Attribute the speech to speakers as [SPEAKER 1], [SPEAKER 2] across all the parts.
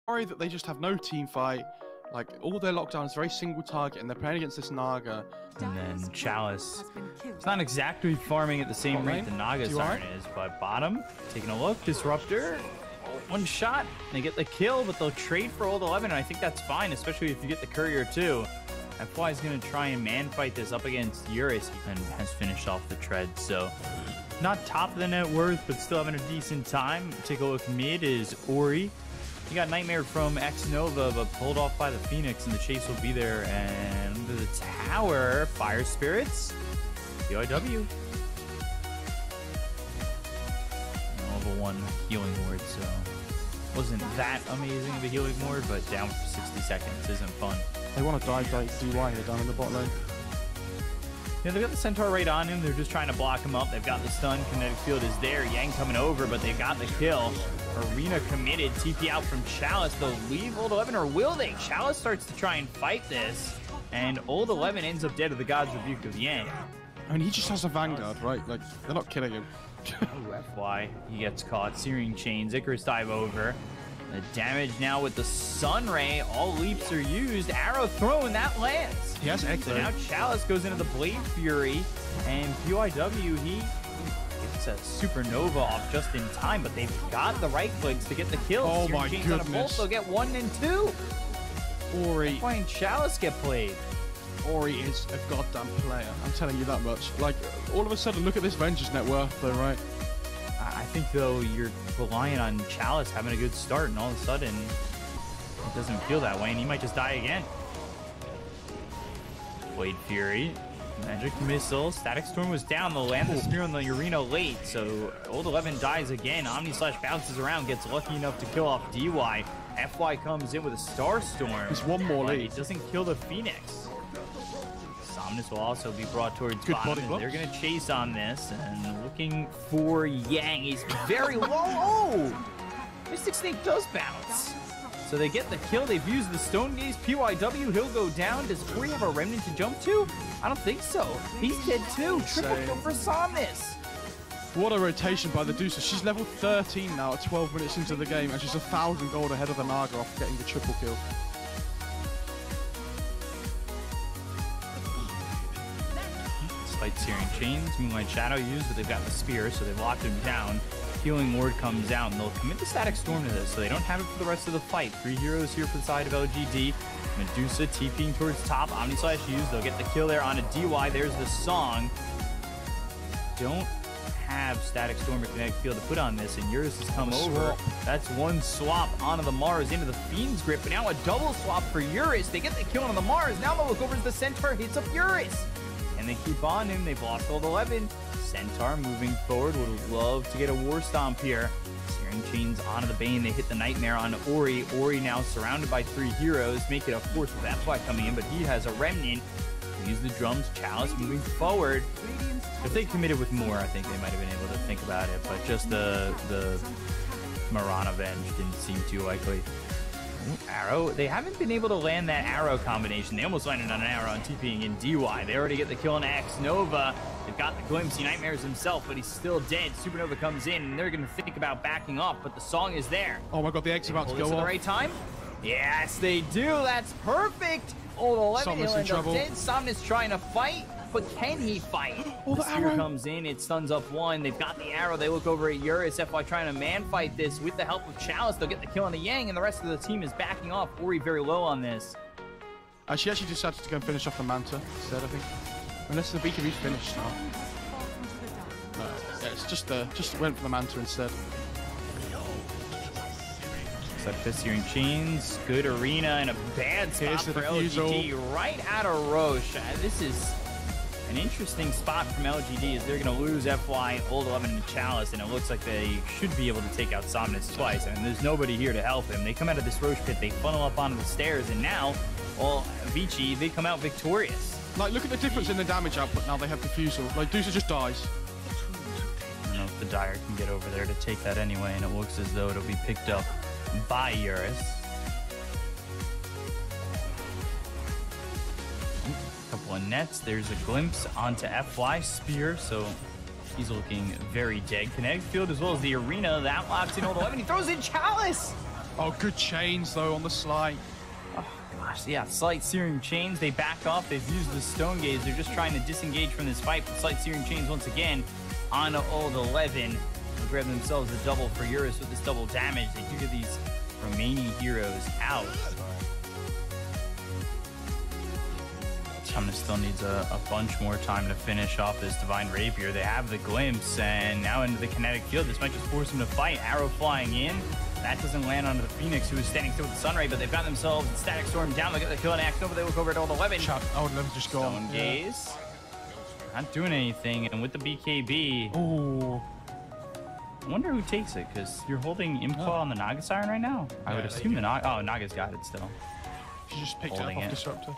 [SPEAKER 1] Worry that they just have no team fight. Like, all their lockdown is very single target, and they're playing against this Naga.
[SPEAKER 2] And then Chalice. It's not exactly farming at the same rate the Naga Siren is, but bottom, taking a look, Disruptor, one shot, they get the kill, but they'll trade for Old 11, and I think that's fine, especially if you get the Courier too. FY is going to try and man fight this up against Eurus, and has finished off the tread, so not top of the net worth, but still having a decent time. Take a look mid is Ori. You got Nightmare from X-Nova, but pulled off by the Phoenix, and the chase will be there. And the tower, Fire Spirits, PIW. Level 1 healing ward, so wasn't that amazing of a healing ward, but down for 60 seconds isn't fun.
[SPEAKER 1] They want to dive like DY here down in the bot lane.
[SPEAKER 2] Yeah, they've got the Centaur right on him. They're just trying to block him up. They've got the stun. Kinetic field is there. Yang coming over, but they got the kill. Arena committed. TP out from Chalice. They'll leave Old 11, or will they? Chalice starts to try and fight this, and Old 11 ends up dead to the God's Rebuke of Yang.
[SPEAKER 1] I mean, he just has a Vanguard, right? Like, they're not killing him.
[SPEAKER 2] Ooh, FY. He gets caught. Searing Chains. Icarus dive over. The damage now with the Sun Ray. All leaps are used. Arrow thrown. That lands.
[SPEAKER 1] Yes, excellent.
[SPEAKER 2] So now Chalice goes into the Blade Fury, and PYW, he gets a Supernova off just in time, but they've got the right clicks to get the kill.
[SPEAKER 1] Oh my
[SPEAKER 2] goodness. On a bolt, they'll get 1 and 2.
[SPEAKER 1] Ori.
[SPEAKER 2] FY and Chalice get played.
[SPEAKER 1] Ori is a goddamn player. I'm telling you that much. Like, all of a sudden, look at this Vengeance net worth, though, right?
[SPEAKER 2] I think, though, you're relying on Chalice having a good start, and all of a sudden, it doesn't feel that way, and he might just die again. Blade Fury, Magic Missile, Static Storm was down. They'll land the spear on the arena late, so Old 11 dies again. Omni Slash bounces around, gets lucky enough to kill off DY. FY comes in with a Star Storm.
[SPEAKER 1] There's one more lead.
[SPEAKER 2] It doesn't kill the Phoenix. Somnus will also be brought towards bottom, and they're going to chase on this, and looking for Yang. He's very low. Oh! Mystic Snake does bounce. So they get the kill. They've used the Stone Gaze. PYW, he'll go down. Does Ori have a remnant to jump to? I don't think so. He's dead too. Triple kill for Somnus.
[SPEAKER 1] What a rotation by the Deucer. She's level 13 now at 12 minutes into the game, and she's 1,000 gold ahead of the Naga off getting the triple kill.
[SPEAKER 2] Slight Searing Chains, Moonlight Shadow used, but they've got the Spear, so they've locked him down. Healing Ward comes out, and they'll commit the Static Storm to this, so they don't have it for the rest of the fight. 3 heroes here for the side of LGD. Medusa TPing towards top. Omni Slash used. They'll get the kill there on a DY. There's the song. Don't have Static Storm or Kinetic Field to put on this, and Eurus has come over. That's one swap onto the Mars into the Fiend's Grip, but now a double swap for Eurus. They get the kill on the Mars. Now they'll look over as the Centaur hits up Eurus. And they keep on him. They've lost Old 11. Centaur moving forward. Would love to get a War Stomp here. Searing Chains onto the Bane. They hit the Nightmare on Ori. Ori now surrounded by 3 heroes. Make it a force with FY coming in, but he has a Remnant. Use the drums. Chalice moving forward. If they committed with more, I think they might have been able to think about it, but just the Marana Venge didn't seem too likely. Arrow. They haven't been able to land that arrow combination. They almost landed on an arrow on TPing in DY. They already get the kill on X-Nova. They've got the glimpse. He Nightmares himself, but he's still dead. Supernova comes in, and they're going to think about backing up, but the song is there.
[SPEAKER 1] Oh my god, the X about to go off.
[SPEAKER 2] At the right time? Yes, they do. That's perfect. Old 11 will end up dead. Somnus trying to fight, but can he fight?
[SPEAKER 1] Oh,
[SPEAKER 2] the spear comes in. It stuns up one. They've got the arrow. They look over at Eurus. FY trying to man fight this with the help of Chalice. They'll get the kill on the Yang, and the rest of the team is backing off. Ori very low on this.
[SPEAKER 1] She actually decided to go and finish off the Manta instead, I think. Unless the BKB's finished now. No, yeah, it's just went for the Manta instead.
[SPEAKER 2] Searing Chains, good arena, and a bad spot for LGD right out of Roche. This is an interesting spot from LGD as they're going to lose FY, Old 11, and Chalice, and it looks like they should be able to take out Somnus twice. I mean, there's nobody here to help him. They come out of this Roche pit, they funnel up onto the stairs, and now, well, VICI, they come out victorious.
[SPEAKER 1] Like, look at the difference in the damage output now they have Diffusal. Like, Deucer just dies.
[SPEAKER 2] I don't know if the Dire can get over there to take that anyway, and it looks as though it'll be picked up by Eurus. Couple of nets. There's a glimpse onto FY Spear, so he's looking very dead. Kinetic Field as well as the arena. That locks in Old 11. He throws in Chalice!
[SPEAKER 1] Oh, good chains, though, on the slide.
[SPEAKER 2] Gosh, yeah, slight searing chains. They back off. They've used the stone gaze. They're just trying to disengage from this fight. But slight searing chains once again on old 11. They'll grab themselves a double for Eurus with this double damage. They do get these remaining heroes out. Somnus still needs a bunch more time to finish off this Divine Rapier. They have the glimpse, and now into the kinetic field. This might just force him to fight. Arrow flying in. That doesn't land onto the Phoenix, who is standing still with the Sunray, but they've got themselves Static Storm down. Look at the kill on Axe Nova. They look over at old 11.
[SPEAKER 1] Old 11's just gone.
[SPEAKER 2] Stone gaze. Not doing anything, and with the BKB.
[SPEAKER 1] Ooh.
[SPEAKER 2] I wonder who takes it, because you're holding Impa on the Naga Siren right now. I would assume the Naga. Oh, Naga's got it still.
[SPEAKER 1] She just picked
[SPEAKER 2] Holding
[SPEAKER 1] it up off
[SPEAKER 2] it.
[SPEAKER 1] Disruptor.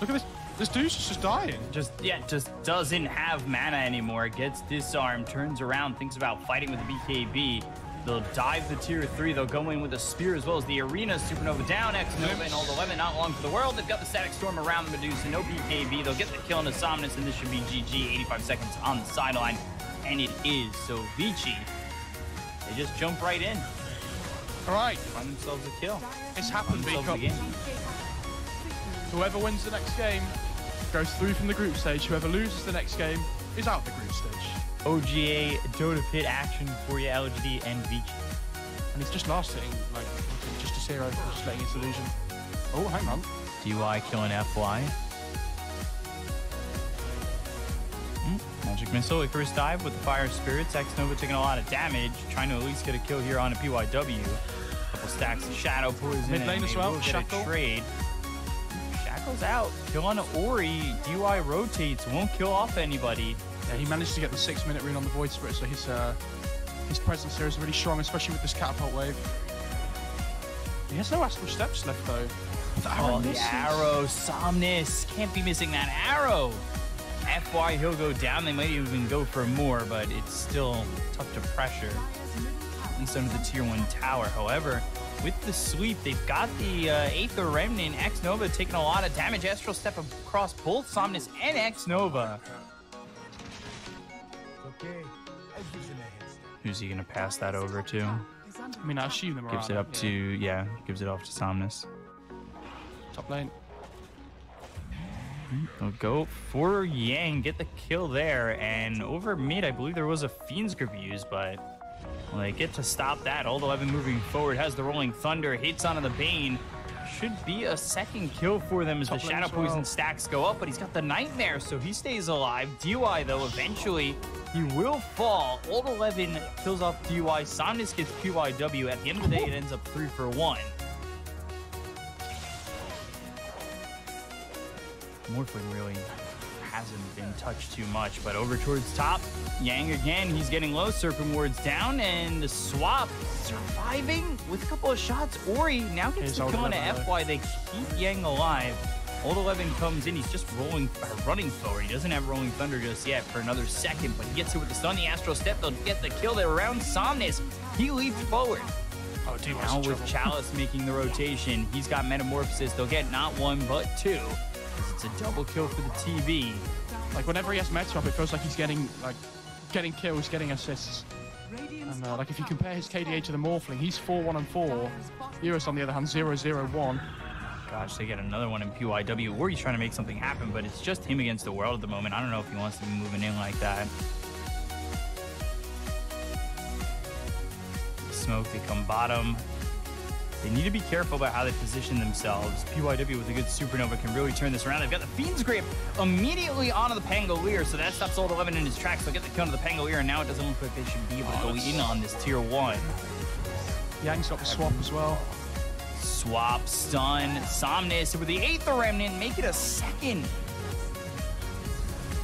[SPEAKER 1] Look at this. This dude's just dying.
[SPEAKER 2] Just doesn't have mana anymore. Gets disarmed, turns around, thinks about fighting with the BKB. They'll dive the tier 3. They'll go in with a spear as well as the Arena. Supernova down. X Nova and old 11 not long for the world. They've got the Static Storm around the Medusa. No BKB. They'll get the kill into Somnus, and this should be GG. 85 seconds on the sideline. And it is. So VICI, they just jump right in.
[SPEAKER 1] All right.
[SPEAKER 2] Find themselves a kill.
[SPEAKER 1] It's happened,
[SPEAKER 2] Find themselves a
[SPEAKER 1] B-Cup.
[SPEAKER 2] game.
[SPEAKER 1] Whoever wins the next game goes through from the group stage. Whoever loses the next game is out of the group stage.
[SPEAKER 2] OGA Dota Pit action for you, LGD and VICI.
[SPEAKER 1] And he's just last hitting, like, just a 0, just letting his illusion. Oh, hang on.
[SPEAKER 2] DY killing FY. Magic Missile, Icarus Dive with the Fire Spirits. X Nova taking a lot of damage, trying to at least get a kill here on a PYW. Couple stacks of Shadow Poison.
[SPEAKER 1] Mid lane as well,
[SPEAKER 2] Get
[SPEAKER 1] Shackle.
[SPEAKER 2] a trade. Shackle's out. Kill on Ori. DY rotates, won't kill off anybody.
[SPEAKER 1] Yeah, he managed to get the 6-minute rune on the Void Spirit, so his presence here is really strong, especially with this catapult wave. He has no Astral Steps left, though. The arrow
[SPEAKER 2] The arrow. Somnus. Can't be missing that arrow. FY, he'll go down. They might even go for more, but it's still tough to pressure. At least under the tier 1 tower. However, with the sweep, they've got the Aether Remnant. X Nova taking a lot of damage. Astral Step across both Somnus and X Nova. Who's he going to pass that over to?
[SPEAKER 1] I mean, I assume them
[SPEAKER 2] Gives it up to, gives it off to Somnus.
[SPEAKER 1] Top lane.
[SPEAKER 2] They'll go for Yang, get the kill there, and over mid, I believe there was a Fiend's Grip used, but well, they get to stop that. Old 11 moving forward, has the Rolling Thunder, hits onto the Bane. Should be a second kill for them as the Shadow Poison stacks go up, but he's got the Nightmare, so he stays alive. DY, though, eventually, he will fall. Old 11 kills off DY. Somnus gets PYW. At the end of the day, it ends up 3 for 1. Morphling really hasn't been touched too much, but over towards top, Yang again, he's getting low, Serpent Ward's down, and the swap surviving with a couple of shots. Ori now gets the kill on FY. They keep Yang alive. Old 11 comes in, he's just running forward. He doesn't have Rolling Thunder just yet for another second, but he gets it with the stun, the Astral Step. They'll get the kill there around Somnus. He leads forward.
[SPEAKER 1] Oh, dude,
[SPEAKER 2] now with Chalice making the rotation, he's got Metamorphosis. They'll get not 1, but 2. It's a double kill for the TV.
[SPEAKER 1] Like, whenever he has Meta up, it feels like he's getting kills, getting assists. And, like, if you compare his KDA to the Morphling, he's 4-1-4. Eurus, on the other hand, 0-0-1.
[SPEAKER 2] Gosh, they get another one in PYW, or he's trying to make something happen, but it's just him against the world at the moment. I don't know if he wants to be moving in like that. Smoke, they come bottom. They need to be careful about how they position themselves. PYW with a good Supernova can really turn this around. They've got the Fiend's Grip immediately onto the Pangolier, so that stops Old 11 in his tracks. They'll get the kill to the Pangolier, and now it doesn't look like they should be able to go in on this tier 1.
[SPEAKER 1] Yang's got the swap as well.
[SPEAKER 2] Swap, stun, Somnus with the Aether Remnant, make it a second.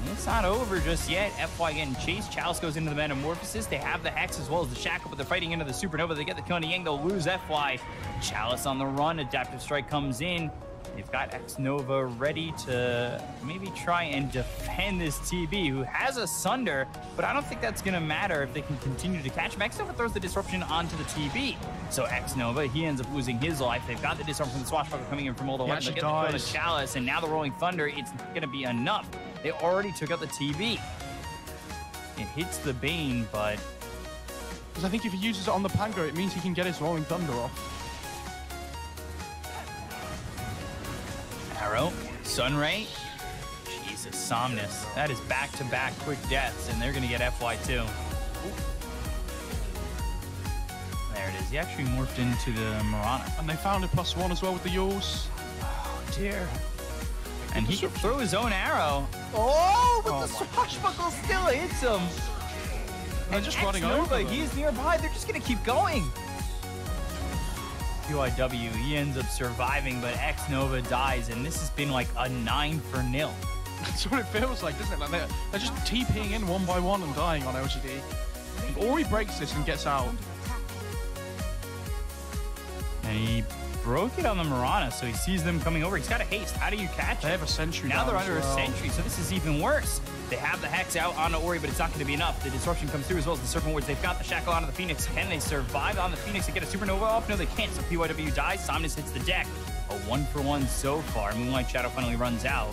[SPEAKER 2] And it's not over just yet. FY getting chased. Chalice goes into the Metamorphosis. They have the Hex as well as the Shackle, but they're fighting into the Supernova. They get the kill on Yang. They'll lose FY. Chalice on the run. Adaptive Strike comes in. They've got X Nova ready to maybe try and defend this TB, who has a Sunder, but I don't think that's going to matter if they can continue to catch him. X Nova throws the disruption onto the TB. So X Nova, he ends up losing his life. They've got the disruption from the Swashbuckler coming in from Old 11. They get the kill on the Chalice, and now the Rolling Thunder, it's not going to be enough. They already took out the TB. It hits the Bane, but
[SPEAKER 1] Because I think if he uses it on the Pango, it means he can get his Rolling Thunder off.
[SPEAKER 2] Arrow, Sunray. Jesus, Somnus. That is back-to-back quick deaths, and they're going to get FY2. There it is. He actually morphed into the Mirana.
[SPEAKER 1] And they found a +1 as well with the Yules.
[SPEAKER 2] Oh, dear. And he can throw his own arrow. Oh, but the swashbuckle still hits him.
[SPEAKER 1] They're just running over.
[SPEAKER 2] He's nearby. They're just going to keep going. QIW, he ends up surviving, but X-Nova dies, and this has been like a 9-0.
[SPEAKER 1] That's what it feels like, doesn't it? Like they're just TPing in one by one and dying on LGD. If Ori breaks this and gets out.
[SPEAKER 2] And he broke it on the Mirana, so he sees them coming over. He's got a haste. How do you catch it?
[SPEAKER 1] They have a sentry.
[SPEAKER 2] Now they're under a sentry, so this is even worse. They have the Hex out onto Ori, but it's not going to be enough. The Disruption comes through as well as the Serpent Wards. They've got the Shackle onto the Phoenix. Can they survive on the Phoenix and get a Supernova off? No, they can't, so PYW dies. Somnus hits the deck. A 1-for-1 so far. Moonlight Shadow finally runs out.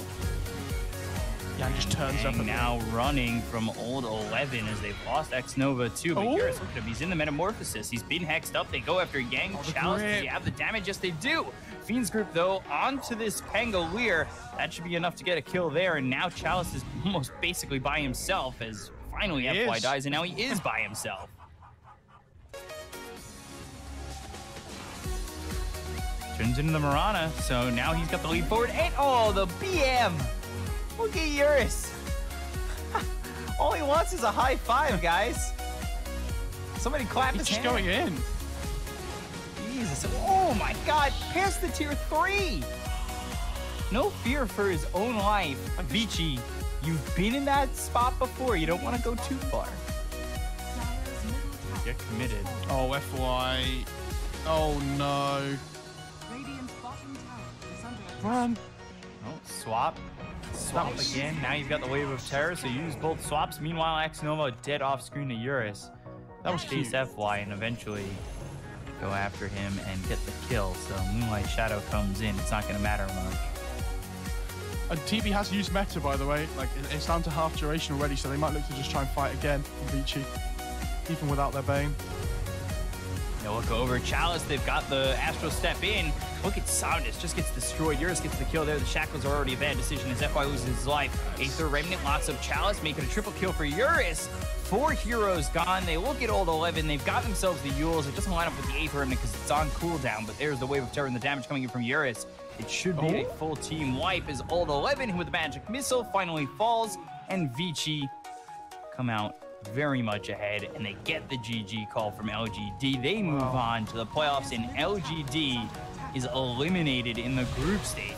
[SPEAKER 1] Yeah, and just turns up.
[SPEAKER 2] Now running from old 11 as they've lost X-Nova too. But Eurus, look at him. He's in the Metamorphosis. He's been hexed up. They go after Yang. Chalice. Does he have the damage? Yes, they do. Fiend's Group, though, onto this Pangolier. That should be enough to get a kill there. And now Chalice is almost basically by himself as finally FY dies. And now he is by himself. Turns into the Mirana. So now he's got the lead forward. And, oh, the BM. Look at Eurus. All he wants is a high five, guys. Somebody clap his hand.
[SPEAKER 1] He's going in.
[SPEAKER 2] Jesus. Oh my God. Past the tier 3. No fear for his own life. VICI, you've been in that spot before. You don't want to go too far. Get committed.
[SPEAKER 1] Oh, FY. Oh, no. Run.
[SPEAKER 2] Oh, swap. Swap again. Now you've got the Wave of Terror, so you use both swaps. Meanwhile, X-Nova dead off screen to Eurus. That was chase FY and eventually go after him and get the kill. So Moonlight Shadow comes in. It's not going to matter much.
[SPEAKER 1] And TB has used meta, by the way. Like, it's down to half duration already, so they might look to just try and fight again with VICI, even without their Bane.
[SPEAKER 2] They'll look over Chalice. They've got the Astral Step in. Look at Somnus. Just gets destroyed. Eurus gets the kill there. The Shackles are already a bad decision as FY loses his life. Aether Remnant locks up Chalice, making a triple kill for Eurus. 4 heroes gone. They look at old 11. They've got themselves the Yules. It doesn't line up with the Aether Remnant because it's on cooldown, but there's the Wave of Terror and the damage coming in from Eurus. It should be a full team wipe as old 11 with the Magic Missile finally falls, and VICI come out very much ahead, and they get the GG call from LGD. They move on to the playoffs, and LGD is eliminated in the group stage.